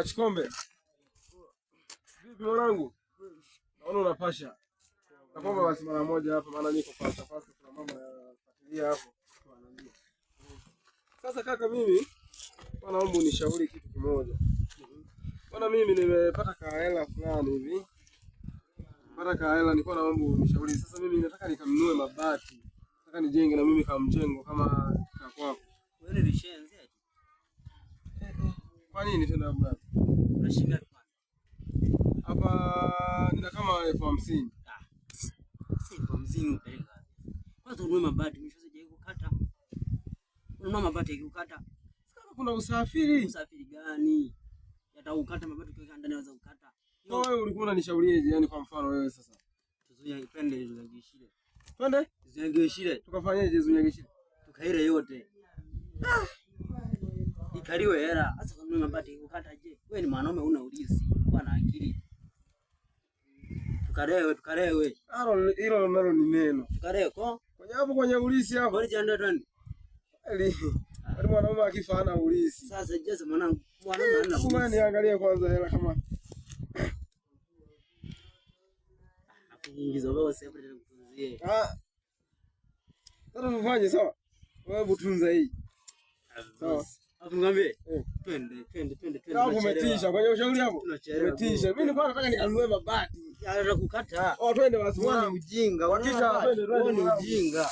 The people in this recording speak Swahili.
Chikombe. Vipi mwanangu? Naona unapasha. Naomba basi mara moja hapa maana niko fasta kuna mama yafuatilia hapo. Sasa kaka mimi naomba unishauri kitu kimoja. Bwana mimi nimepata kahela fulani hivi. Pata kahela nilikuwa naomba unishauri. Sasa mimi nataka nikanunue mabati. Nataka nijenge na mimi kama mjengo kama kwako. Wewe ni shenzi eti. Kwa nini tena bwana? Unashinda kwanza. Hapa nina kama 50,000. Sasa 50,000 upeleka. Kwanza ununue mabati, mwisho je kukata. Ununua mabati yakikukata. Sasa kuna usafiri. Usafiri gani? Yataukata mabati ukiweka ndani waweza kukata. Wewe ulikuwa unanishauriaje yani kwa mfano wewe sasa? Tuzuia twende Zunyagishile. Twende? Zunyagishile. Tukafanyaje Zunyagishile? Tukaile yote. Ikaliwe hela. Sasa kama mabati yakikukata je? Wewe ni mwanaume una ulisi. Kuwa na akili. Tukalewe. Hilo nalo ni neno. Tukalewe kwa? Kwenye ulisi hapo. Kwa nini twende? Wale mwanaume akifa ana ulisi. Sasa je, mwanangu, mwanaume ana ulisi. Sasa niangalie kwanza hela kama. Ingizo wewe sasa hapo kutunzie. Sasa tufanye sawa. Wewe butunza hii. Sawa. Hapo ngambie. Twende. Hapo umetisha kwenye ushauri hapo. Umetisha. Mimi nilikuwa nataka nikanunue mabati. Ya kukata. Twende basi. Wewe ni ujinga. Wakisha twende. Wewe ni ujinga.